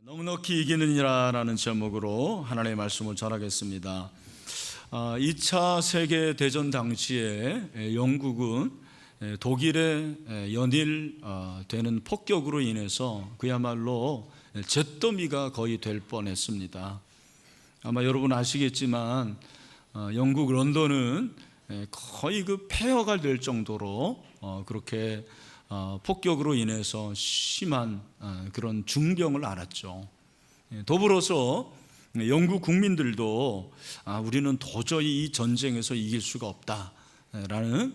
넉넉히 이기느니라라는 제목으로 하나님의 말씀을 전하겠습니다. 2차 세계대전 당시에 영국은 독일의 연일되는 폭격으로 인해서 그야말로 잿더미가 거의 될 뻔했습니다. 아마 여러분 아시겠지만 영국 런던은 거의 그 폐허가 될 정도로 그렇게 폭격으로 인해서 심한 그런 중병을 앓았죠. 더불어서 영국 국민들도 우리는 도저히 이 전쟁에서 이길 수가 없다라는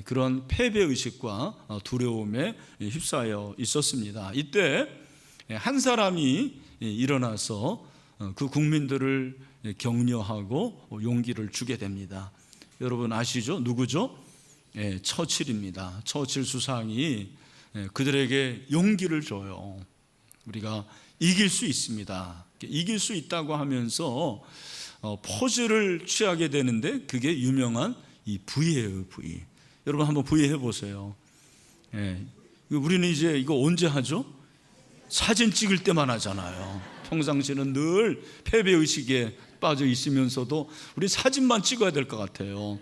그런 패배의식과 두려움에 휩싸여 있었습니다. 이때 한 사람이 일어나서 그 국민들을 격려하고 용기를 주게 됩니다. 여러분 아시죠? 누구죠? 처칠입니다. 처칠 수상이 그들에게 용기를 줘요. 우리가 이길 수 있습니다. 이길 수 있다고 하면서 포즈를 취하게 되는데 그게 유명한 이 V예요, V. 여러분 한번 V 해보세요. 우리는 이제 이거 언제 하죠? 사진 찍을 때만 하잖아요. 평상시는 늘 패배의식에 빠져 있으면서도 우리 사진만 찍어야 될 것 같아요.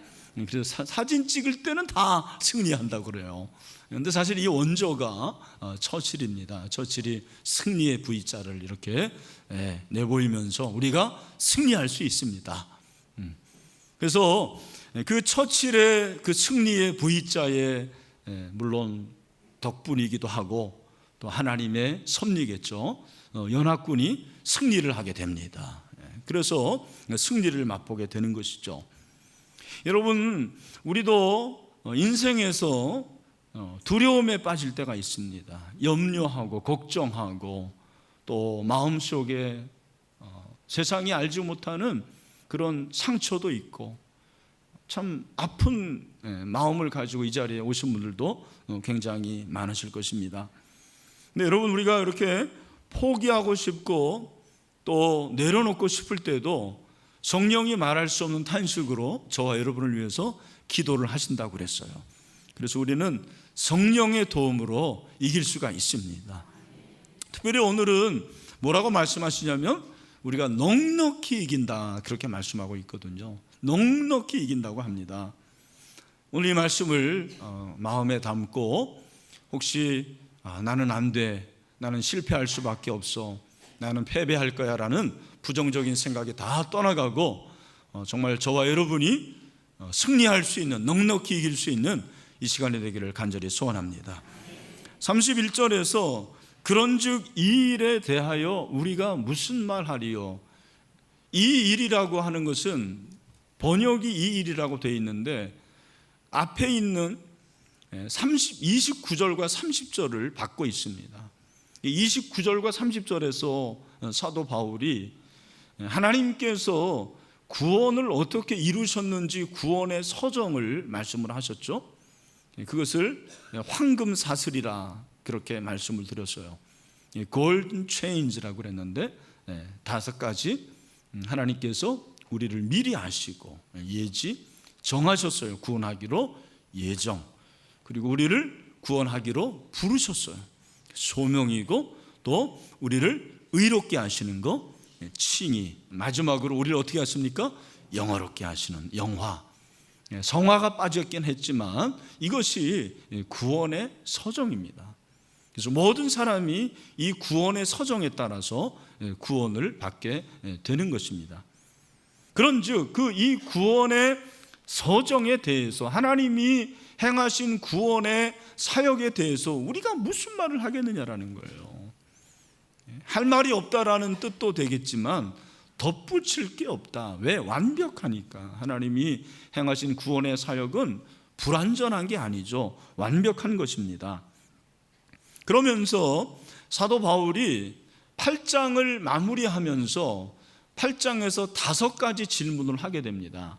그래서 사진 찍을 때는 다 승리한다고 그래요. 그런데 사실 이 원조가 처칠입니다. 처칠이 승리의 V자를 이렇게 내보이면서 우리가 승리할 수 있습니다. 그래서 그 처칠의 그 승리의 V자에 물론 덕분이기도 하고 또 하나님의 섭리겠죠. 연합군이 승리를 하게 됩니다. 그래서 승리를 맛보게 되는 것이죠. 여러분, 우리도 인생에서 두려움에 빠질 때가 있습니다. 염려하고 걱정하고 또 마음속에 세상이 알지 못하는 그런 상처도 있고 참 아픈 마음을 가지고 이 자리에 오신 분들도 굉장히 많으실 것입니다. 근데 여러분, 우리가 이렇게 포기하고 싶고 또 내려놓고 싶을 때도 성령이 말할 수 없는 탄식으로 저와 여러분을 위해서 기도를 하신다고 그랬어요. 그래서 우리는 성령의 도움으로 이길 수가 있습니다. 특별히 오늘은 뭐라고 말씀하시냐면 우리가 넉넉히 이긴다 그렇게 말씀하고 있거든요. 넉넉히 이긴다고 합니다. 오늘 이 말씀을 마음에 담고 혹시 나는 안 돼, 나는 실패할 수밖에 없어, 나는 패배할 거야 라는 부정적인 생각이 다 떠나가고 정말 저와 여러분이 승리할 수 있는, 넉넉히 이길 수 있는 이 시간이 되기를 간절히 소원합니다. 31절에서 그런즉 이 일에 대하여 우리가 무슨 말하리요. 이 일이라고 하는 것은 번역이 이 일이라고 되어 있는데 앞에 있는 29절과 30절을 받고 있습니다. 29절과 30절에서 사도 바울이 하나님께서 구원을 어떻게 이루셨는지 구원의 서정을 말씀을 하셨죠. 그것을 황금 사슬이라 그렇게 말씀을 드렸어요. 골든 체인지라고 그랬는데 5가지 하나님께서 우리를 미리 아시고 예지 정하셨어요. 구원하기로 예정, 그리고 우리를 구원하기로 부르셨어요. 소명이고 또 우리를 의롭게 하시는 거 칭의, 마지막으로 우리를 어떻게 하십니까? 영화롭게 하시는 영화. 성화가 빠졌긴 했지만 이것이 구원의 서정입니다. 그래서 모든 사람이 이 구원의 서정에 따라서 구원을 받게 되는 것입니다. 그런즉 그 이 구원의 서정에 대해서, 하나님이 행하신 구원의 사역에 대해서 우리가 무슨 말을 하겠느냐라는 거예요. 할 말이 없다라는 뜻도 되겠지만 덧붙일 게 없다. 왜? 완벽하니까. 하나님이 행하신 구원의 사역은 불완전한 게 아니죠. 완벽한 것입니다. 그러면서 사도 바울이 8장을 마무리하면서 8장에서 5가지 질문을 하게 됩니다.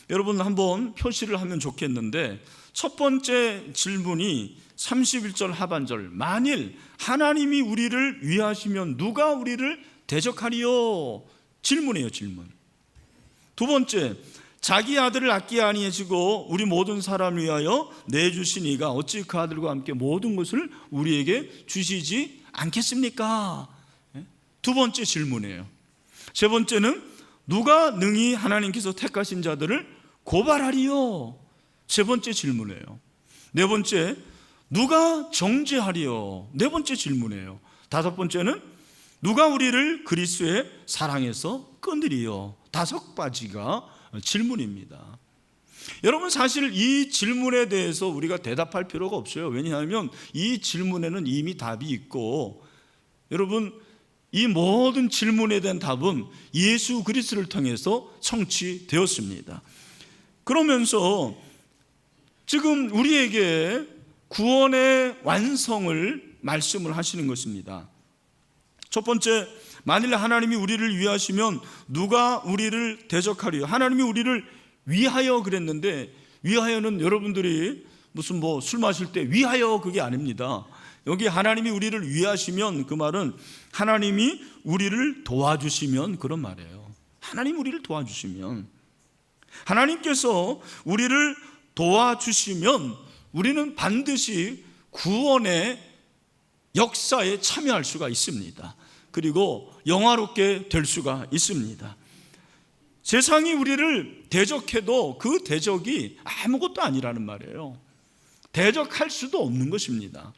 여러분 한번 표시를 하면 좋겠는데 첫 번째 질문이 31절 하반절, 만일 하나님이 우리를 위하시면 누가 우리를 대적하리요? 질문이에요, 질문. 두 번째, 자기 아들을 아끼지 아니하시고 우리 모든 사람을 위하여 내주신 이가 어찌 그 아들과 함께 모든 것을 우리에게 주시지 않겠습니까? 두 번째 질문이에요. 세 번째는 누가 능히 하나님께서 택하신 자들을 고발하리요? 세 번째 질문이에요. 네 번째, 누가 정죄하리요? 네 번째 질문이에요. 다섯 번째는 누가 우리를 그리스도의 사랑에서 끊으리요? 다섯 가지가 질문입니다. 여러분, 사실 이 질문에 대해서 우리가 대답할 필요가 없어요. 왜냐하면 이 질문에는 이미 답이 있고, 여러분, 이 모든 질문에 대한 답은 예수 그리스도를 통해서 성취되었습니다. 그러면서 지금 우리에게 구원의 완성을 말씀을 하시는 것입니다. 첫 번째, 만일 하나님이 우리를 위하시면 누가 우리를 대적하리요? 하나님이 우리를 위하여 그랬는데, 위하여는 여러분들이 무슨 술 마실 때 위하여 그게 아닙니다. 여기 하나님이 우리를 위하시면 그 말은 하나님이 우리를 도와주시면 그런 말이에요. 하나님 우리를 도와주시면, 하나님께서 우리를 도와주시면 우리는 반드시 구원의 역사에 참여할 수가 있습니다. 그리고 영화롭게 될 수가 있습니다. 세상이 우리를 대적해도 그 대적이 아무것도 아니라는 말이에요. 대적할 수도 없는 것입니다.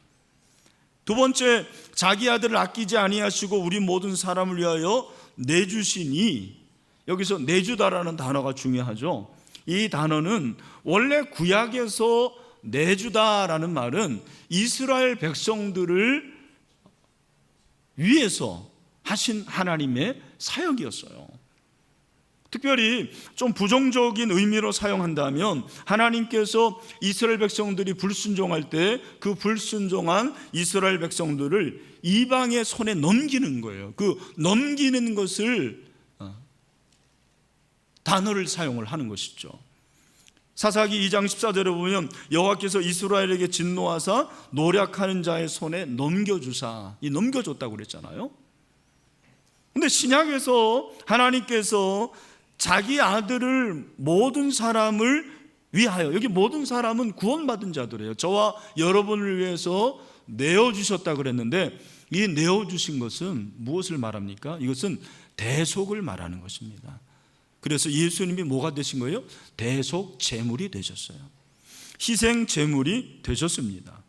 두 번째, 자기 아들을 아끼지 아니하시고 우리 모든 사람을 위하여 내주시니, 여기서 내주다라는 단어가 중요하죠. 이 단어는 원래 구약에서 내주다라는 말은 이스라엘 백성들을 위해서 하신 하나님의 사역이었어요. 특별히 좀 부정적인 의미로 사용한다면 하나님께서 이스라엘 백성들이 불순종할 때 그 불순종한 이스라엘 백성들을 이방의 손에 넘기는 거예요. 그 넘기는 것을 단어를 사용을 하는 것이죠. 사사기 2장 14절에 보면 여호와께서 이스라엘에게 진노하사 노략하는 자의 손에 넘겨주사, 이 넘겨줬다고 그랬잖아요. 근데 신약에서 하나님께서 자기 아들을 모든 사람을 위하여, 여기 모든 사람은 구원받은 자들이에요. 저와 여러분을 위해서 내어주셨다 그랬는데, 이 내어주신 것은 무엇을 말합니까? 이것은 대속을 말하는 것입니다. 그래서 예수님이 뭐가 되신 거예요? 대속 제물이 되셨어요. 희생 제물이 되셨습니다.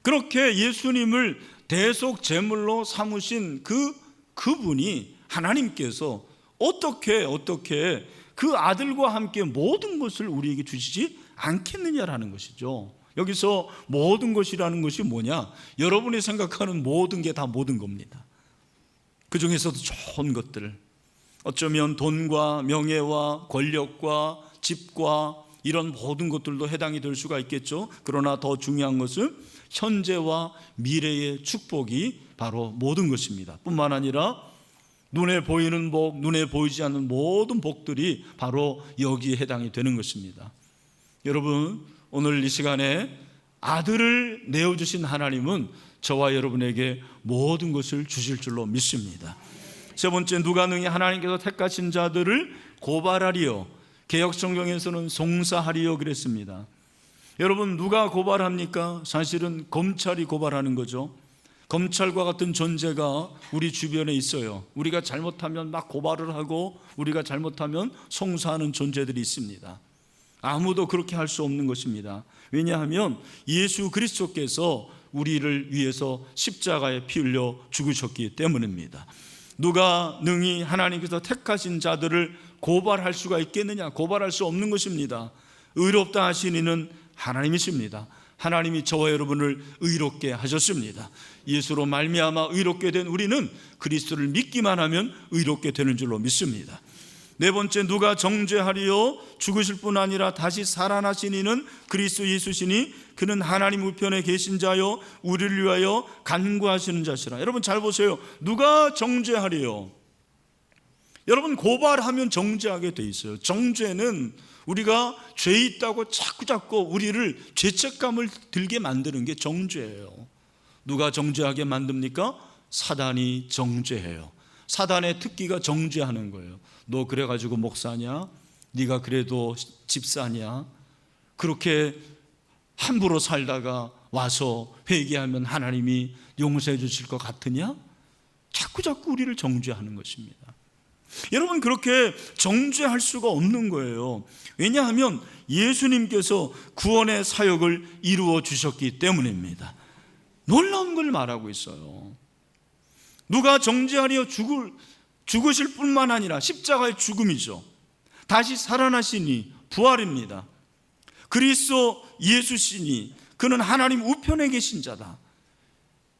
그렇게 예수님을 대속 제물로 삼으신 그분이 하나님께서 어떻게 그 아들과 함께 모든 것을 우리에게 주시지 않겠느냐라는 것이죠. 여기서 모든 것이라는 것이 뭐냐? 여러분이 생각하는 모든 게 다 모든 겁니다. 그 중에서도 좋은 것들, 어쩌면 돈과 명예와 권력과 집과 이런 모든 것들도 해당이 될 수가 있겠죠. 그러나 더 중요한 것은 현재와 미래의 축복이 바로 모든 것입니다. 뿐만 아니라 눈에 보이는 복, 눈에 보이지 않는 모든 복들이 바로 여기에 해당이 되는 것입니다. 여러분, 오늘 이 시간에 아들을 내어주신 하나님은 저와 여러분에게 모든 것을 주실 줄로 믿습니다. 세 번째, 누가 능히 하나님께서 택하신 자들을 고발하리요? 개역성경에서는 송사하리요 그랬습니다. 여러분, 누가 고발합니까? 사실은 검찰이 고발하는 거죠. 검찰과 같은 존재가 우리 주변에 있어요. 우리가 잘못하면 막 고발을 하고 우리가 잘못하면 송사하는 존재들이 있습니다. 아무도 그렇게 할 수 없는 것입니다. 왜냐하면 예수 그리스도께서 우리를 위해서 십자가에 피 흘려 죽으셨기 때문입니다. 누가 능히 하나님께서 택하신 자들을 고발할 수가 있겠느냐? 고발할 수 없는 것입니다. 의롭다 하신 이는 하나님이십니다. 하나님이 저와 여러분을 의롭게 하셨습니다. 예수로 말미암아 의롭게 된 우리는 그리스도를 믿기만 하면 의롭게 되는 줄로 믿습니다. 네 번째, 누가 정죄하리요? 죽으실 뿐 아니라 다시 살아나신 이는 그리스도 예수시니 그는 하나님 우편에 계신 자요 우리를 위하여 간구하시는 자시라. 여러분 잘 보세요. 누가 정죄하리요? 여러분, 고발하면 정죄하게 돼 있어요. 정죄는 우리가 죄 있다고 자꾸 우리를 죄책감을 들게 만드는 게 정죄예요. 누가 정죄하게 만듭니까? 사단이 정죄해요. 사단의 특기가 정죄하는 거예요. 너 그래가지고 목사냐? 네가 그래도 집사냐? 그렇게 함부로 살다가 와서 회개하면 하나님이 용서해 주실 것 같으냐? 자꾸 우리를 정죄하는 것입니다. 여러분, 그렇게 정죄할 수가 없는 거예요. 왜냐하면 예수님께서 구원의 사역을 이루어 주셨기 때문입니다. 놀라운 걸 말하고 있어요. 누가 정죄하려 죽으실 뿐만 아니라 십자가의 죽음이죠. 다시 살아나시니 부활입니다. 그리스도 예수시니 그는 하나님 우편에 계신 자다.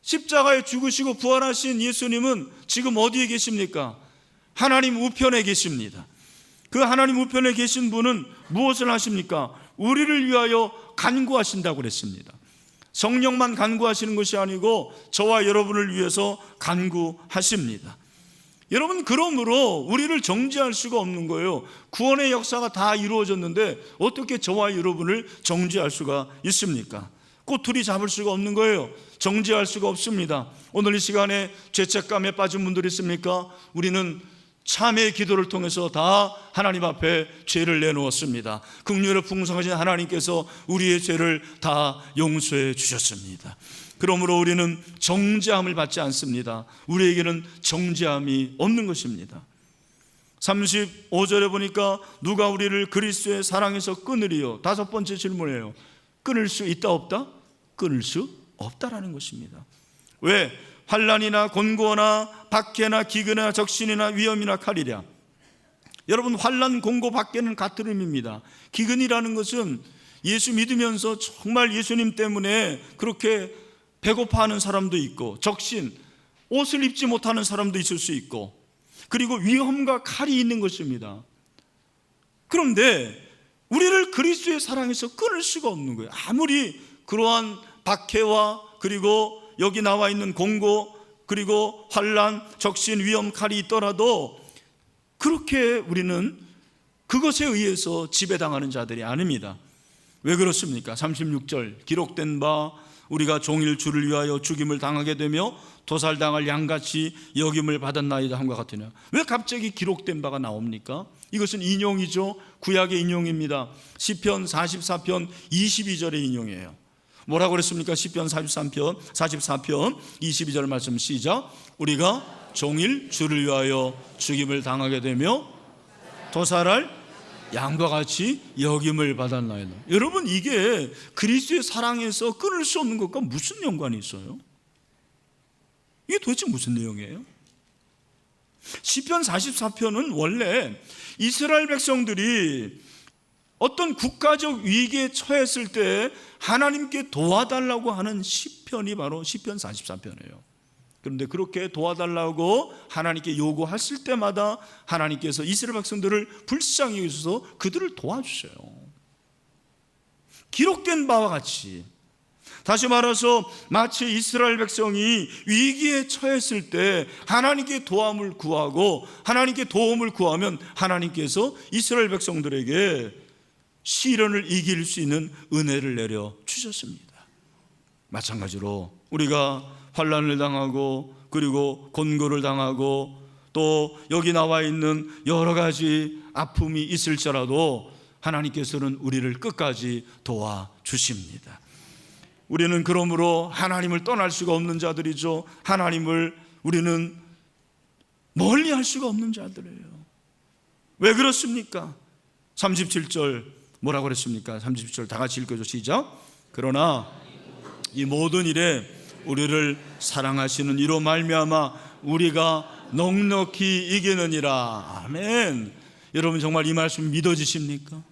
십자가에 죽으시고 부활하신 예수님은 지금 어디에 계십니까? 하나님 우편에 계십니다. 그 하나님 우편에 계신 분은 무엇을 하십니까? 우리를 위하여 간구하신다고 그랬습니다. 성령만 간구하시는 것이 아니고 저와 여러분을 위해서 간구하십니다. 여러분, 그러므로 우리를 정죄할 수가 없는 거예요. 구원의 역사가 다 이루어졌는데 어떻게 저와 여러분을 정죄할 수가 있습니까? 꼬투리 잡을 수가 없는 거예요. 정죄할 수가 없습니다. 오늘 이 시간에 죄책감에 빠진 분들 있습니까? 우리는 참회의 기도를 통해서 다 하나님 앞에 죄를 내놓았습니다. 긍휼에 풍성하신 하나님께서 우리의 죄를 다 용서해 주셨습니다. 그러므로 우리는 정죄함을 받지 않습니다. 우리에게는 정죄함이 없는 것입니다. 35절에 보니까 누가 우리를 그리스도의 사랑에서 끊으리요? 다섯 번째 질문이에요. 끊을 수 있다 없다? 끊을 수 없다라는 것입니다. 왜? 환난이나 곤고나 박해나 기근이나 적신이나 위험이나 칼이랴. 여러분, 환난, 곤고, 박해는 같은 의미입니다. 기근이라는 것은 예수 믿으면서 정말 예수님 때문에 그렇게 배고파하는 사람도 있고, 적신, 옷을 입지 못하는 사람도 있을 수 있고, 그리고 위험과 칼이 있는 것입니다. 그런데 우리를 그리스도의 사랑에서 끊을 수가 없는 거예요. 아무리 그러한 박해와 그리고 여기 나와 있는 공고, 그리고 환난, 적신, 위험, 칼이 있더라도 그렇게 우리는 그것에 의해서 지배당하는 자들이 아닙니다. 왜 그렇습니까? 36절 기록된 바 우리가 종일 주를 위하여 죽임을 당하게 되며 도살당할 양같이 여김을 받았나이다 함과 같으냐. 왜 갑자기 기록된 바가 나옵니까? 이것은 인용이죠. 구약의 인용입니다. 시편 44편 22절의 인용이에요. 뭐라고 그랬습니까? 시편 44편 22절 말씀 시작. 우리가 종일 주를 위하여 죽임을 당하게 되며 도살할 양과 같이 여김을 받았나이다. 여러분, 이게 그리스도의 사랑에서 끊을 수 없는 것과 무슨 연관이 있어요? 이게 도대체 무슨 내용이에요? 시편 44편은 원래 이스라엘 백성들이 어떤 국가적 위기에 처했을 때 하나님께 도와달라고 하는 시편이 바로 시편 44편이에요. 그런데 그렇게 도와달라고 하나님께 요구했을 때마다 하나님께서 이스라엘 백성들을 불쌍히 여기셔서 그들을 도와주셔요. 기록된 바와 같이, 다시 말해서 마치 이스라엘 백성이 위기에 처했을 때 하나님께 도움을 구하고 하나님께 도움을 구하면 하나님께서 이스라엘 백성들에게 시련을 이길 수 있는 은혜를 내려 주셨습니다. 마찬가지로 우리가 환난을 당하고 그리고 곤고를 당하고 또 여기 나와 있는 여러 가지 아픔이 있을지라도 하나님께서는 우리를 끝까지 도와주십니다. 우리는 그러므로 하나님을 떠날 수가 없는 자들이죠. 하나님을 우리는 멀리 할 수가 없는 자들이에요. 왜 그렇습니까? 37절 뭐라고 그랬습니까? 37절 다 같이 읽어줘. 시작. 그러나 이 모든 일에 우리를 사랑하시는 이로 말미암아 우리가 넉넉히 이기느니라. 아멘. 여러분, 정말 이 말씀 믿어지십니까?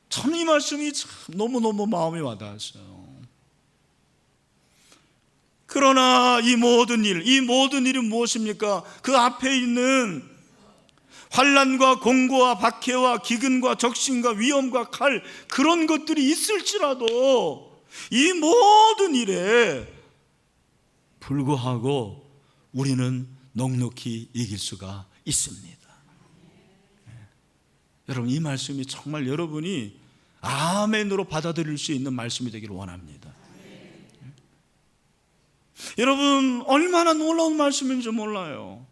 저는 이 말씀이 참 너무너무 마음에 와닿았어요. 그러나 이 모든 일은 무엇입니까? 그 앞에 있는 환난과 공고와 박해와 기근과 적신과 위험과 칼, 그런 것들이 있을지라도 이 모든 일에 불구하고 우리는 넉넉히 이길 수가 있습니다. 여러분, 이 말씀이 정말 여러분이 아멘으로 받아들일 수 있는 말씀이 되기를 원합니다. 여러분, 얼마나 놀라운 말씀인지 몰라요.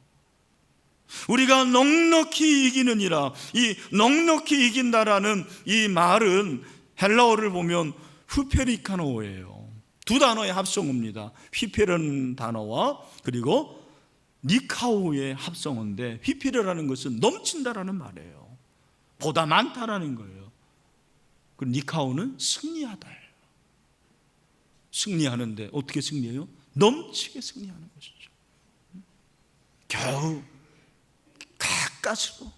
우리가 넉넉히 이기느니라. 이 넉넉히 이긴다라는 이 말은 헬라어를 보면 후페리카노예요. 두 단어의 합성어입니다. 휘피르라는 단어와 그리고 니카오의 합성어인데, 휘피르라는 것은 넘친다라는 말이에요. 보다 많다라는 거예요. 그리고 니카오는 승리하다. 승리하는데 어떻게 승리해요? 넘치게 승리하는 것이죠. 겨우 가까스로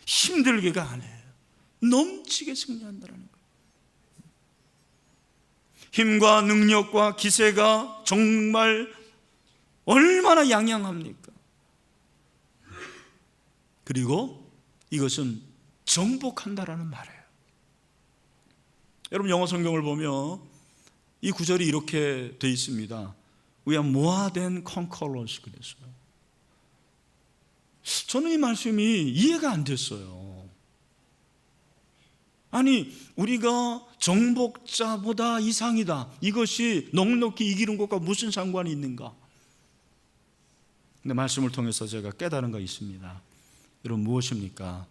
힘들게가 아니에요. 넘치게 승리한다는 거예요. 힘과 능력과 기세가 정말 얼마나 양양합니까? 그리고 이것은 정복한다라는 말이에요. 여러분, 영어 성경을 보면 이 구절이 이렇게 되어 있습니다. We are more than conquerors 그랬어요. 저는 이 말씀이 이해가 안 됐어요. 아니, 우리가 정복자보다 이상이다, 이것이 넉넉히 이기는 것과 무슨 상관이 있는가? 근데 말씀을 통해서 제가 깨달은 거 있습니다. 여러분, 무엇입니까?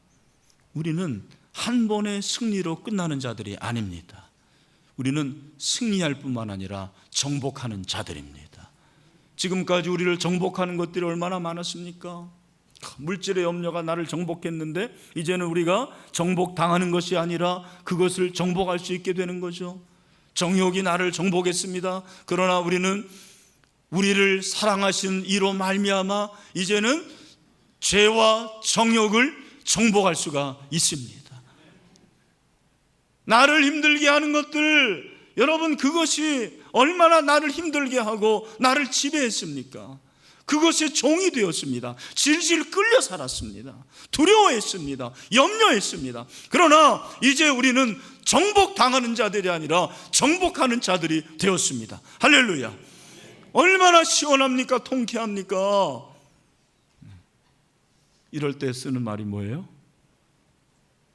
우리는 한 번의 승리로 끝나는 자들이 아닙니다. 우리는 승리할 뿐만 아니라 정복하는 자들입니다. 지금까지 우리를 정복하는 것들이 얼마나 많았습니까? 물질의 염려가 나를 정복했는데 이제는 우리가 정복당하는 것이 아니라 그것을 정복할 수 있게 되는 거죠. 정욕이 나를 정복했습니다. 그러나 우리는 우리를 사랑하신 이로 말미암아 이제는 죄와 정욕을 정복할 수가 있습니다. 나를 힘들게 하는 것들, 여러분, 그것이 얼마나 나를 힘들게 하고 나를 지배했습니까? 그것의 종이 되었습니다. 질질 끌려 살았습니다. 두려워했습니다. 염려했습니다. 그러나 이제 우리는 정복당하는 자들이 아니라 정복하는 자들이 되었습니다. 할렐루야. 얼마나 시원합니까? 통쾌합니까? 이럴 때 쓰는 말이 뭐예요?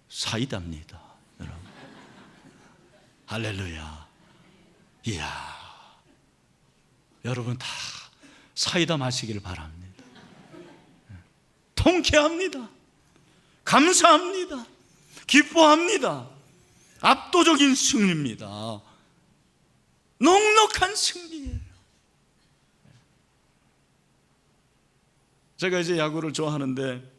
사이다입니다, 여러분. 할렐루야. 이야, 여러분 다 사이다 마시기를 바랍니다. 통쾌합니다. 감사합니다. 기뻐합니다. 압도적인 승리입니다. 넉넉한 승리예요. 제가 이제 야구를 좋아하는데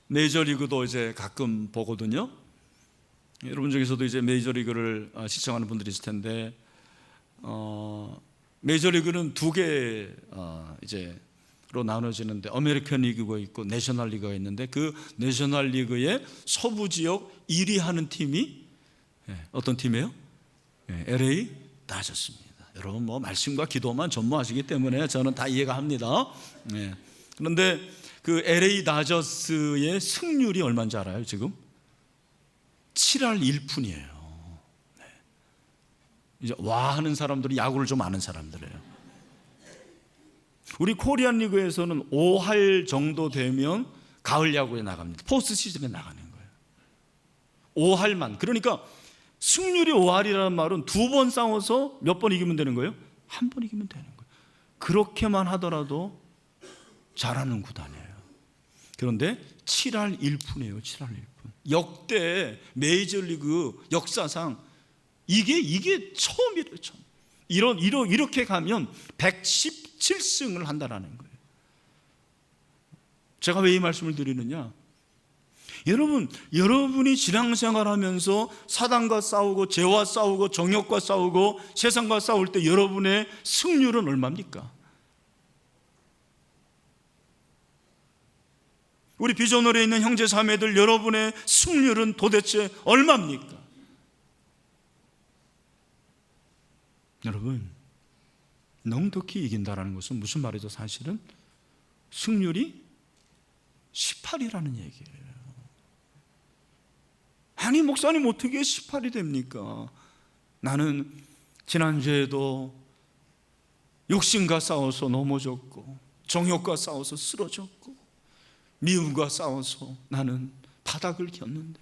메이저리그도 이제 가끔 보거든요. 여러분 중에서도 이제 메이저리그를 시청하는 분들이 있을 텐데, 메이저리그는 두 개로 나눠지는데, 아메리칸 리그가 있고 내셔널 리그가 있는데, 그 내셔널 리그의 서부 지역 1위 하는 팀이 어떤 팀이에요? LA 다저스입니다. 여러분, 뭐 말씀과 기도만 전무하시기 때문에 저는 다 이해가 합니다. 그런데 그 LA 다저스의 승률이 얼마인지 알아요? 지금 7할 1푼이에요. 이제 와 하는 사람들은 야구를 좀 아는 사람들이에요. 우리 코리안 리그에서는 5할 정도 되면 가을 야구에 나갑니다. 포스트 시즌에 나가는 거예요. 5할만. 그러니까 승률이 5할이라는 말은 두 번 싸워서 몇 번 이기면 되는 거예요? 한 번 이기면 되는 거예요. 그렇게만 하더라도 잘하는 구단이에요. 그런데 7할 1푼이에요. 7할 1푼. 역대 메이저리그 역사상 이게 처음이래요. 처음. 이렇게 가면 117승을 한다라는 거예요. 제가 왜 이 말씀을 드리느냐? 여러분이 신앙생활하면서 사단과 싸우고 죄와 싸우고 정욕과 싸우고 세상과 싸울 때 여러분의 승률은 얼마입니까? 우리 비전홀에 있는 형제 자매들, 여러분의 승률은 도대체 얼마입니까? 여러분, 넉넉히 이긴다라는 것은 무슨 말이죠? 사실은 승률이 18이라는 얘기예요. 아니, 목사님 어떻게 18이 됩니까? 나는 지난주에도 욕심과 싸워서 넘어졌고, 정욕과 싸워서 쓰러졌고, 미움과 싸워서 나는 바닥을 겼는데,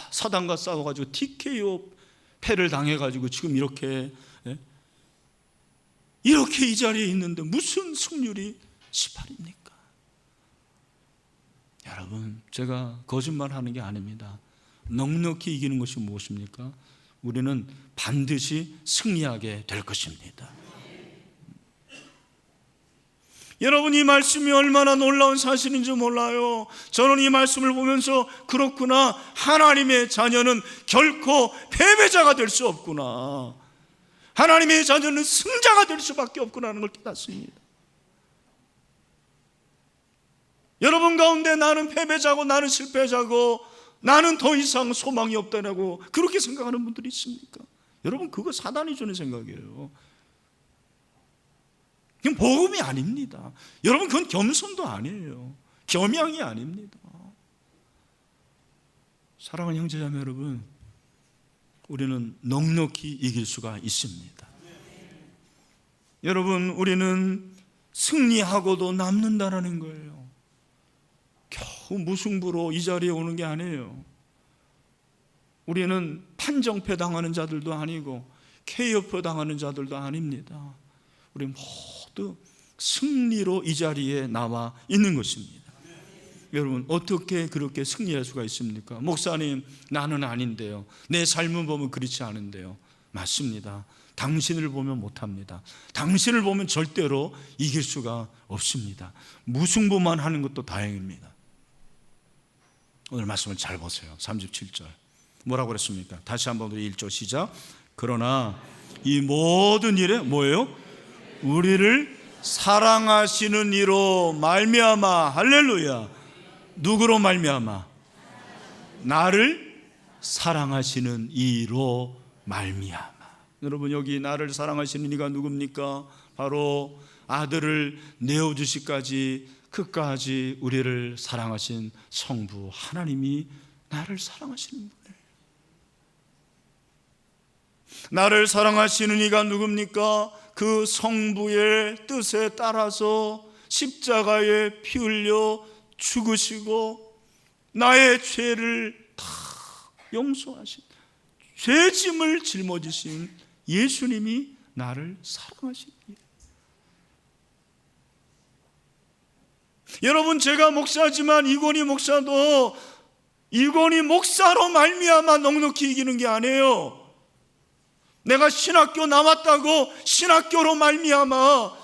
사단과 싸워가지고 TKO 패를 당해가지고 지금 이렇게 이 자리에 있는데 무슨 승률이 18입니까? 여러분, 제가 거짓말하는 게 아닙니다. 넉넉히 이기는 것이 무엇입니까? 우리는 반드시 승리하게 될 것입니다. 여러분, 이 말씀이 얼마나 놀라운 사실인지 몰라요. 저는 이 말씀을 보면서 그렇구나, 하나님의 자녀는 결코 패배자가 될 수 없구나, 하나님의 자녀는 승자가 될 수밖에 없구나라는 걸 깨닫습니다. 여러분 가운데 나는 패배자고 나는 실패자고 나는 더 이상 소망이 없다라고 그렇게 생각하는 분들이 있습니까? 여러분, 그거 사단이 주는 생각이에요. 그건 복음이 아닙니다. 여러분, 그건 겸손도 아니에요. 겸양이 아닙니다. 사랑하는 형제자매 여러분, 우리는 넉넉히 이길 수가 있습니다. 여러분, 우리는 승리하고도 남는다라는 거예요. 겨우 무승부로 이 자리에 오는 게 아니에요. 우리는 판정패 당하는 자들도 아니고 KO표 당하는 자들도 아닙니다. 우리 모두 승리로 이 자리에 나와 있는 것입니다. 여러분, 어떻게 그렇게 승리할 수가 있습니까? 목사님, 나는 아닌데요, 내 삶을 보면 그렇지 않은데요. 맞습니다. 당신을 보면 못합니다. 당신을 보면 절대로 이길 수가 없습니다. 무승부만 하는 것도 다행입니다. 오늘 말씀을 잘 보세요. 37절 뭐라고 그랬습니까? 다시 한번 우리 1절 시작. 그러나 이 모든 일에 뭐예요? 우리를 사랑하시는 이로 말미암아. 할렐루야. 누구로 말미암아? 나를 사랑하시는 이로 말미암아. 여러분, 여기 나를 사랑하시는 이가 누굽니까? 바로 아들을 내어주시기까지 끝까지 우리를 사랑하신 성부 하나님이 나를 사랑하시는 분이에요. 나를 사랑하시는 이가 누굽니까? 그 성부의 뜻에 따라서 십자가에 피 흘려 죽으시고 나의 죄를 다 용서하신, 죄짐을 짊어지신 예수님이 나를 사랑하십니다. 여러분, 제가 목사지만 이건희 목사도 이건희 목사로 말미암아 넉넉히 이기는 게 아니에요. 내가 신학교 나왔다고 신학교로 말미암아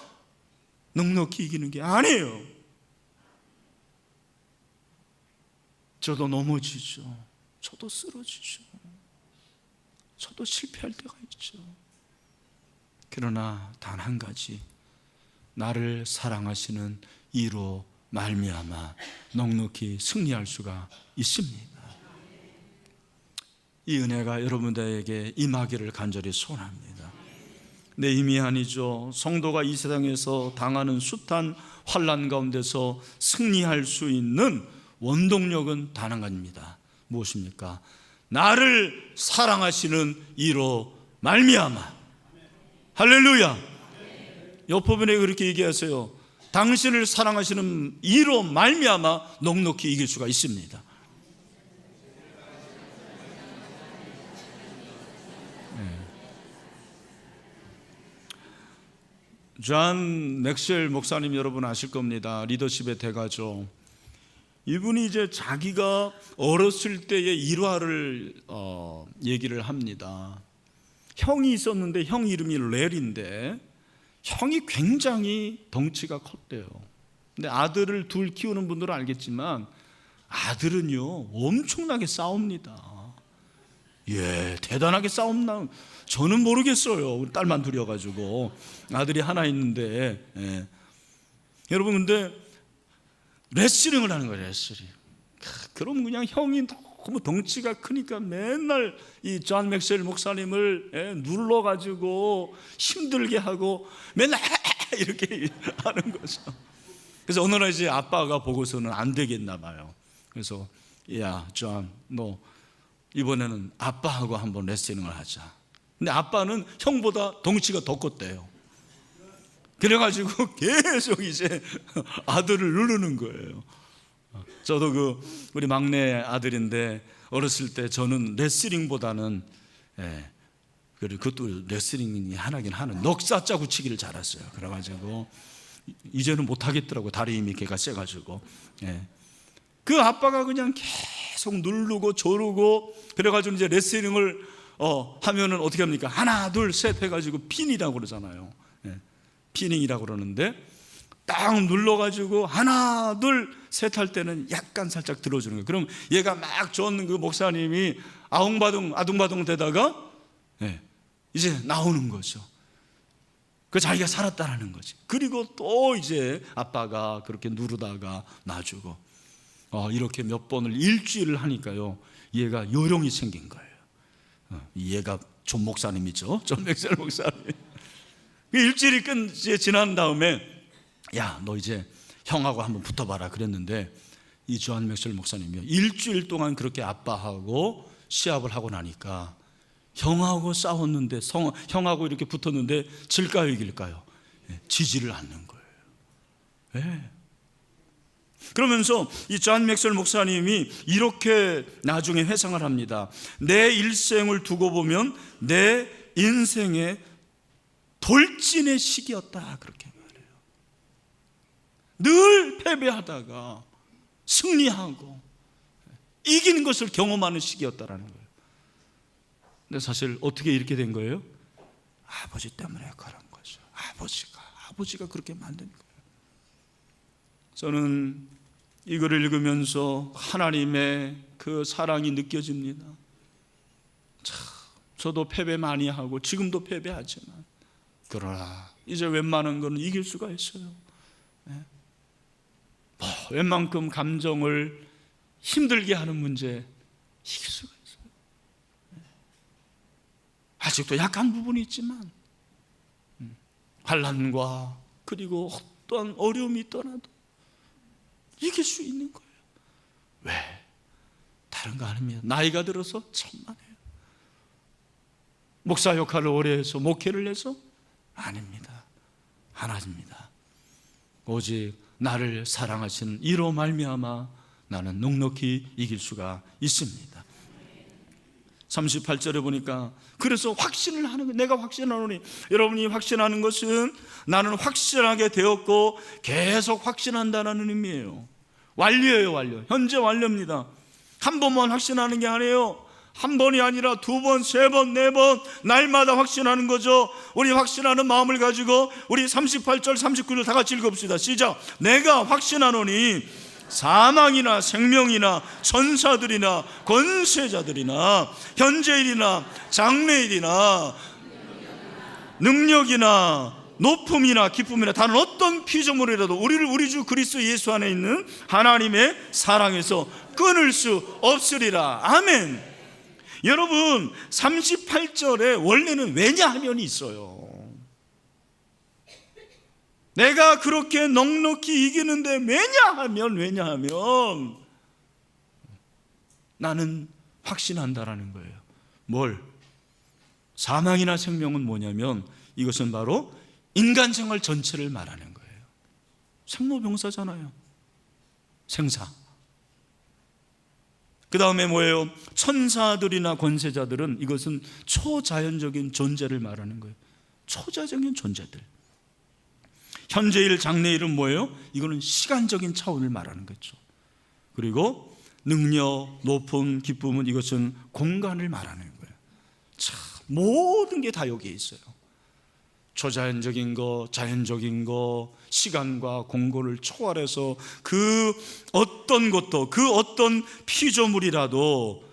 넉넉히 이기는 게 아니에요. 저도 넘어지죠. 저도 쓰러지죠. 저도 실패할 때가 있죠. 그러나 단 한 가지, 나를 사랑하시는 이로 말미암아 넉넉히 승리할 수가 있습니다. 이 은혜가 여러분들에게 임하기를 간절히 소원합니다. 내 힘이 아니죠. 성도가 이 세상에서 당하는 숱한 환난 가운데서 승리할 수 있는 원동력은 단 한 가지입니다. 무엇입니까? 나를 사랑하시는 이로 말미암아. 할렐루야. 옆부분에 그렇게 얘기하세요. 당신을 사랑하시는 이로 말미암아 넉넉히 이길 수가 있습니다. 존 맥스웰 목사님 여러분 아실 겁니다. 리더십의 대가죠. 이분이 이제 자기가 어렸을 때의 일화를 얘기를 합니다. 형이 있었는데 형 이름이 렐인데 형이 굉장히 덩치가 컸대요. 근데 아들을 둘 키우는 분들은 알겠지만 아들은요 엄청나게 싸웁니다. 예, 대단하게 싸움나. 저는 모르겠어요. 우리 딸만 둘이어가지고 아들이 하나 있는데, 예. 여러분, 근데 레슬링을 하는 거예요. 레슬링. 그럼 그냥 형이 너무 덩치가 크니까 맨날 이 존 맥스웰 목사님을 눌러가지고 힘들게 하고 맨날 이렇게 하는 거죠. 그래서 어느 날 이제 아빠가 보고서는 안 되겠나 봐요. 그래서 야, 존, 너 이번에는 아빠하고 한번 레슬링을 하자. 근데 아빠는 형보다 덩치가 더 컸대요. 그래가지고 계속 이제 아들을 누르는 거예요. 저도 우리 막내 아들인데 어렸을 때 저는 레슬링보다는 그것도 레슬링이 하나긴 하는 넉사자구 치기를 잘했어요. 그래가지고 이제는 못하겠더라고. 다리 힘이 걔가 세가지고. 그 아빠가 그냥 계속 누르고 조르고 그래가지고 이제 레슬링을 하면은 어떻게 합니까? 하나 둘 셋 해가지고 핀이라고 그러잖아요. 피닝이라고 그러는데 딱 눌러가지고 하나 둘 셋 할 때는 약간 살짝 들어주는 거예요. 그럼 얘가 막 줬는 그 목사님이 아둥바둥 되다가 이제 나오는 거죠. 그 자기가 살았다라는 거지. 그리고 또 이제 아빠가 그렇게 누르다가 놔주고 이렇게 몇 번을 일주일을 하니까요, 얘가 요령이 생긴 거예요. 얘가 존 목사님이죠. 존 맥셀 목사님. 일주일이 지난 다음에 야, 너 이제 형하고 한번 붙어봐라 그랬는데, 이 존 맥셀 목사님이요, 일주일 동안 그렇게 아빠하고 시합을 하고 나니까 형하고 싸웠는데, 형하고 이렇게 붙었는데 질까요 이길까요? 지지를 않는 거예요. 그러면서 이 존 맥셀 목사님이 이렇게 나중에 회상을 합니다. 내 일생을 두고 보면 내 인생의 돌진의 시기였다, 그렇게 말해요. 늘 패배하다가 승리하고 이기는 것을 경험하는 시기였다라는 거예요. 근데 사실 어떻게 이렇게 된 거예요? 아버지 때문에 그런 거죠. 아버지가 그렇게 만든 거예요. 저는 이거를 읽으면서 하나님의 그 사랑이 느껴집니다. 참, 저도 패배 많이 하고 지금도 패배하지만, 그러나 이제 웬만한 거는 이길 수가 있어요. 웬만큼 감정을 힘들게 하는 문제 이길 수가 있어요. 아직도 약한 부분이 있지만 환난과 그리고 어떠한 어려움이 있더라도 이길 수 있는 거예요. 왜? 다른 거 아닙니다. 나이가 들어서 천만에요. 목사 역할을 오래 해서, 목회를 해서? 아닙니다. 하나입니다. 오직 나를 사랑하시는 이로 말미암아 나는 넉넉히 이길 수가 있습니다. 38절에 보니까 그래서 확신을 하는 거예요. 내가 확신하노니, 여러분이 확신하는 것은 나는 확실하게 되었고 계속 확신한다는 의미예요. 완료예요. 완료. 현재 완료입니다. 한 번만 확신하는 게 아니에요. 한 번이 아니라 두 번, 세 번, 네 번 날마다 확신하는 거죠. 우리 확신하는 마음을 가지고 우리 38절 39절 다 같이 읽읍시다. 시작. 내가 확신하노니 사망이나 생명이나 천사들이나 권세자들이나 현재일이나 장래일이나 능력이나 높음이나 기쁨이나 다른 어떤 피조물이라도 우리를 우리 주 그리스도 예수 안에 있는 하나님의 사랑에서 끊을 수 없으리라. 아멘. 여러분, 38절에 원래는 왜냐하면이 있어요. 내가 그렇게 넉넉히 이기는데 왜냐하면 나는 확신한다라는 거예요. 뭘? 사망이나 생명은 뭐냐면 이것은 바로 인간 생활 전체를 말하는 거예요. 생로병사잖아요. 생사. 그 다음에 뭐예요? 천사들이나 권세자들은 이것은 초자연적인 존재를 말하는 거예요. 초자연적인 존재들. 현재일, 장래일은 뭐예요? 이거는 시간적인 차원을 말하는 거죠. 그리고 능력, 높음, 기쁨은 이것은 공간을 말하는 거예요. 참, 모든 게 다 여기에 있어요. 초자연적인 거, 자연적인 거, 시간과 공간을 초월해서 그 어떤 것도, 그 어떤 피조물이라도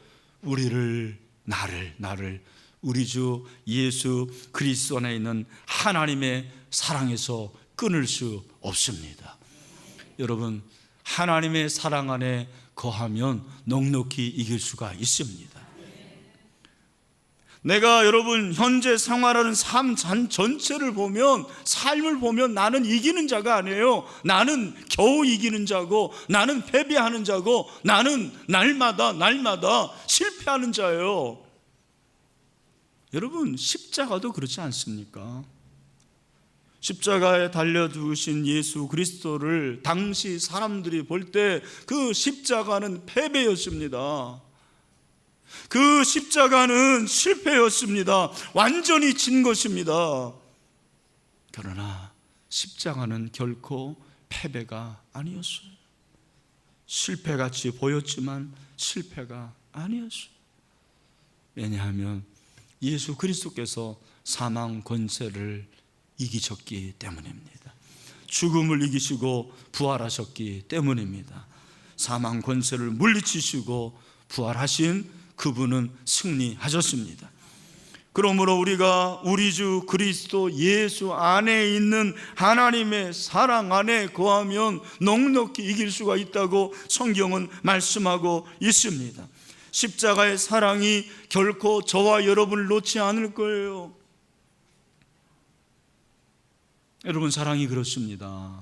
우리를, 나를 우리 주 예수 그리스도 안에 있는 하나님의 사랑에서 끊을 수 없습니다. 여러분, 하나님의 사랑 안에 거하면 넉넉히 이길 수가 있습니다. 내가 여러분 현재 생활하는 삶 전체를 보면, 삶을 보면 나는 이기는 자가 아니에요. 나는 겨우 이기는 자고, 나는 패배하는 자고, 나는 날마다 실패하는 자예요. 여러분, 십자가도 그렇지 않습니까? 십자가에 달려 죽으신 예수 그리스도를 당시 사람들이 볼 때 그 십자가는 패배였습니다. 그 십자가는 실패였습니다. 완전히 진 것입니다. 그러나 십자가는 결코 패배가 아니었어요. 실패같이 보였지만 실패가 아니었어요. 왜냐하면 예수 그리스도께서 사망 권세를 이기셨기 때문입니다. 죽음을 이기시고 부활하셨기 때문입니다. 사망 권세를 물리치시고 부활하신 그분은 승리하셨습니다. 그러므로 우리가 우리 주 그리스도 예수 안에 있는 하나님의 사랑 안에 거하면 넉넉히 이길 수가 있다고 성경은 말씀하고 있습니다. 십자가의 사랑이 결코 저와 여러분을 놓지 않을 거예요. 여러분, 사랑이 그렇습니다.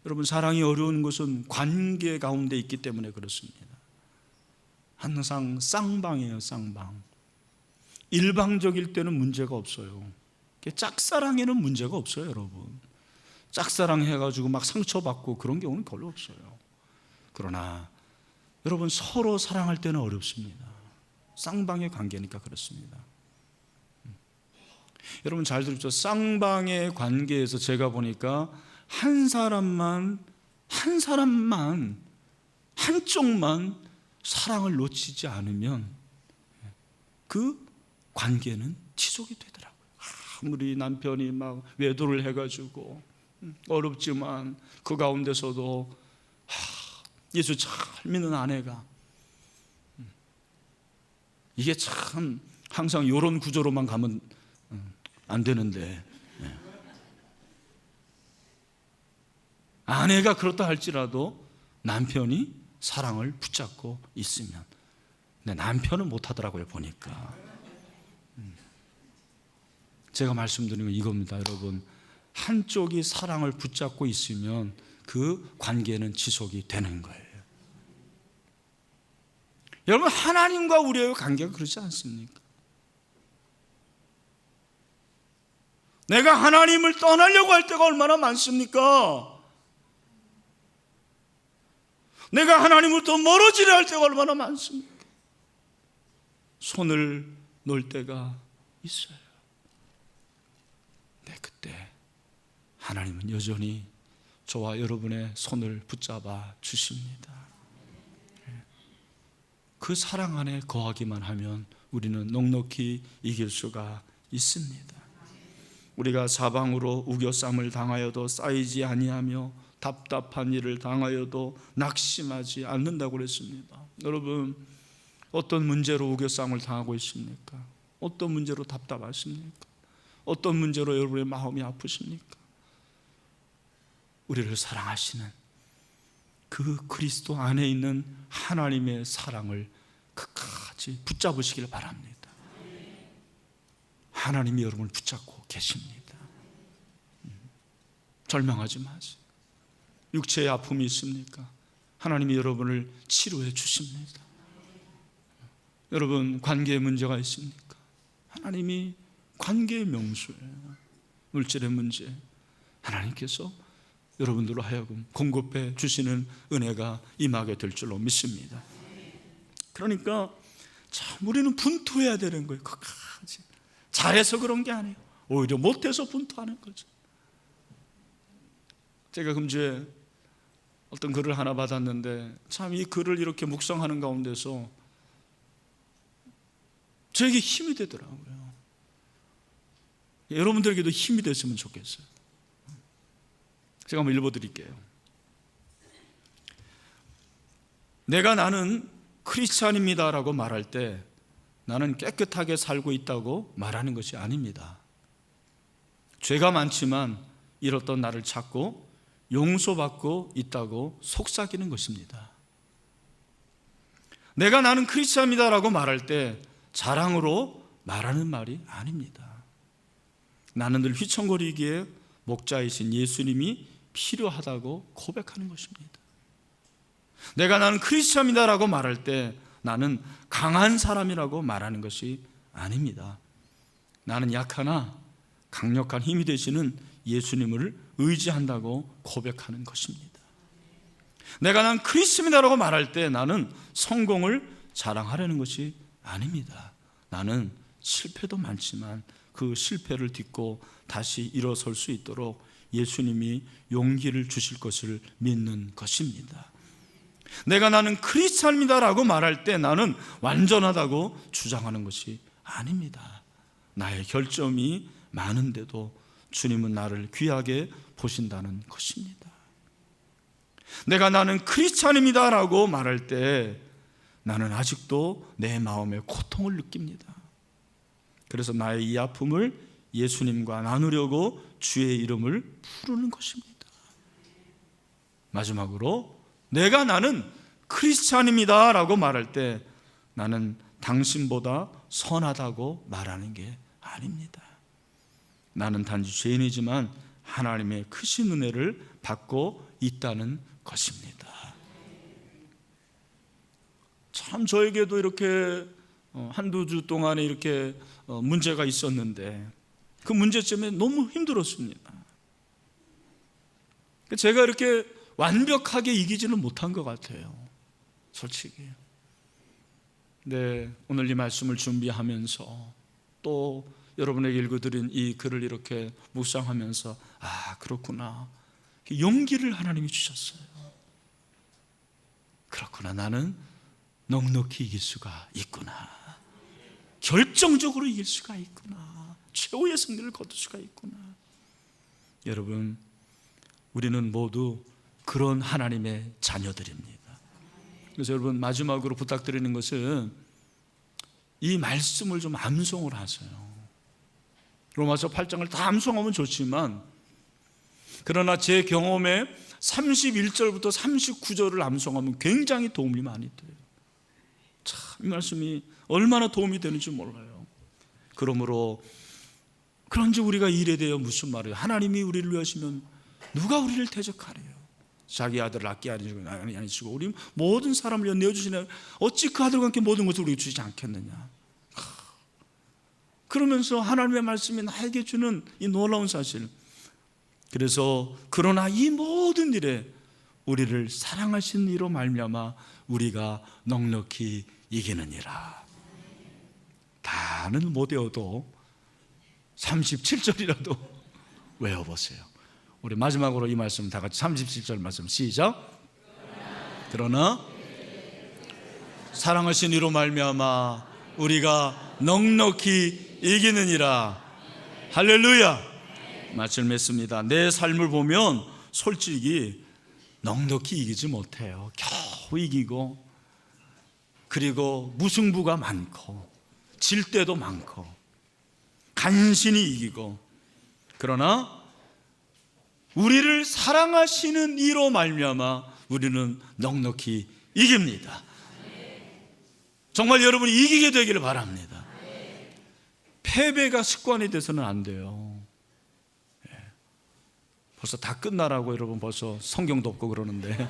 여러분, 사랑이 어려운 것은 관계 가운데 있기 때문에 그렇습니다. 항상 쌍방이에요. 쌍방. 일방적일 때는 문제가 없어요. 짝사랑에는 문제가 없어요. 여러분, 짝사랑 해가지고 막 상처받고 그런 경우는 별로 없어요. 그러나 여러분, 서로 사랑할 때는 어렵습니다. 쌍방의 관계니까 그렇습니다. 여러분 잘 들으십시오. 쌍방의 관계에서 제가 보니까 한 사람만 한쪽만 사랑을 놓치지 않으면 그 관계는 지속이 되더라고요. 아무리 남편이 막 외도를 해가지고 어렵지만 그 가운데서도 예수 잘 믿는 아내가, 이게 참 항상 이런 구조로만 가면 안 되는데, 아내가 그렇다 할지라도 남편이 사랑을 붙잡고 있으면, 근데 남편은 못하더라고요 보니까. 제가 말씀드리는 건 이겁니다. 여러분, 한쪽이 사랑을 붙잡고 있으면 그 관계는 지속이 되는 거예요. 여러분, 하나님과 우리의 관계가 그렇지 않습니까? 내가 하나님을 떠나려고 할 때가 얼마나 많습니까? 내가 하나님으로부터 멀어지려 할 때가 얼마나 많습니까? 손을 놓을 때가 있어요. 네, 그때 하나님은 여전히 저와 여러분의 손을 붙잡아 주십니다. 그 사랑 안에 거하기만 하면 우리는 넉넉히 이길 수가 있습니다. 우리가 사방으로 우겨쌈을 당하여도 쌓이지 아니하며 답답한 일을 당하여도 낙심하지 않는다고 그랬습니다. 여러분, 어떤 문제로 우겨쌈을 당하고 있습니까? 어떤 문제로 답답하십니까? 어떤 문제로 여러분의 마음이 아프십니까? 우리를 사랑하시는 그 그리스도 안에 있는 하나님의 사랑을 끝까지 붙잡으시길 바랍니다. 하나님이 여러분을 붙잡고 계십니다. 절망하지 마세요. 육체의 아픔이 있습니까? 하나님이 여러분을 치료해 주십니다. 여러분, 관계에 문제가 있습니까? 하나님이 관계의 명수예요. 물질의 문제, 하나님께서 여러분들로 하여금 공급해 주시는 은혜가 임하게 될 줄로 믿습니다. 그러니까 참 우리는 분투해야 되는 거예요. 끝까지. 잘해서 그런 게 아니에요. 오히려 못해서 분투하는 거죠. 제가 금주에 어떤 글을 하나 받았는데, 참 이 글을 이렇게 묵상하는 가운데서 저에게 힘이 되더라고요. 여러분들에게도 힘이 됐으면 좋겠어요. 제가 한번 읽어드릴게요. 내가 나는 크리스찬입니다라고 말할 때 나는 깨끗하게 살고 있다고 말하는 것이 아닙니다. 죄가 많지만 잃었던 나를 찾고 용서받고 있다고 속삭이는 것입니다. 내가 나는 크리스찬입니다라고 말할 때 자랑으로 말하는 말이 아닙니다. 나는 늘 휘청거리기에 목자이신 예수님이 필요하다고 고백하는 것입니다. 내가 나는 크리스찬입니다라고 말할 때 나는 강한 사람이라고 말하는 것이 아닙니다. 나는 약하나 강력한 힘이 되시는 예수님을 의지한다고 고백하는 것입니다. 내가 난 크리스찬입니다라고 말할 때 나는 성공을 자랑하려는 것이 아닙니다. 나는 실패도 많지만 그 실패를 딛고 다시 일어설 수 있도록 예수님이 용기를 주실 것을 믿는 것입니다. 나는 크리스찬입니다라고 말할 때 나는 완전하다고 주장하는 것이 아닙니다. 나의 결점이 많은데도 주님은 나를 귀하게 보신다는 것입니다. 나는 크리스찬입니다라고 말할 때 나는 아직도 내 마음에 고통을 느낍니다. 그래서 나의 이 아픔을 예수님과 나누려고 주의 이름을 부르는 것입니다. 마지막으로 나는 크리스찬입니다 라고 말할 때 나는 당신보다 선하다고 말하는 게 아닙니다. 나는 단지 죄인이지만 하나님의 크신 은혜를 받고 있다는 것입니다. 참 저에게도 이렇게 한두 주 동안에 이렇게 문제가 있었는데 그 문제 때문에 너무 힘들었습니다. 제가 이렇게 완벽하게 이기지는 못한 것 같아요, 솔직히. 네, 오늘 이 말씀을 준비하면서 또 여러분에게 읽어드린 이 글을 이렇게 묵상하면서 그렇구나, 용기를 하나님이 주셨어요. 그렇구나, 나는 넉넉히 이길 수가 있구나, 결정적으로 이길 수가 있구나, 최후의 승리를 거둘 수가 있구나. 여러분, 우리는 모두 그런 하나님의 자녀들입니다. 그래서 여러분, 마지막으로 부탁드리는 것은 이 말씀을 좀 암송을 하세요. 로마서 8장을 다 암송하면 좋지만, 그러나 제 경험에 31절부터 39절을 암송하면 굉장히 도움이 많이 돼요. 참, 이 말씀이 얼마나 도움이 되는지 몰라요. 그러므로 그런지 우리가 일에 대해 무슨 말이에요? 하나님이 우리를 위하시면 누가 우리를 대적하래요? 자기 아들을 아끼지 아니시고 우리 모든 사람을 위해 내어주시네, 어찌 그 아들과 함께 모든 것을 우리에게 주시지 않겠느냐. 그러면서 하나님의 말씀이 나에게 주는 이 놀라운 사실, 그래서 그러나 이 모든 일에 우리를 사랑하신 이로 말미암아 우리가 넉넉히 이기느니라. 다는 못 외워도 37절이라도 외워보세요. 우리 마지막으로 이 말씀 다 같이 37절 말씀 시작. 그러나 사랑하신 이로 말미암아 우리가 넉넉히 이기느니라. 할렐루야. 말씀을 맺습니다. 내 삶을 보면 솔직히 넉넉히 이기지 못해요. 겨우 이기고, 그리고 무승부가 많고 질 때도 많고 간신히 이기고, 그러나 우리를 사랑하시는 이로 말미암아 우리는 넉넉히 이깁니다. 정말 여러분이 이기게 되기를 바랍니다. 패배가 습관이 돼서는 안 돼요. 벌써 다 끝나라고 여러분 벌써 성경도 없고 그러는데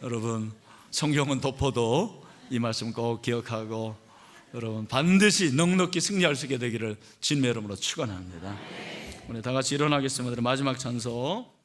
여러분, 성경은 덮어도 이 말씀 꼭 기억하고 여러분 반드시 넉넉히 승리할 수 있게 되기를 주님의 이름으로 축원합니다. 오늘 다 같이 일어나겠습니다. 마지막 찬송.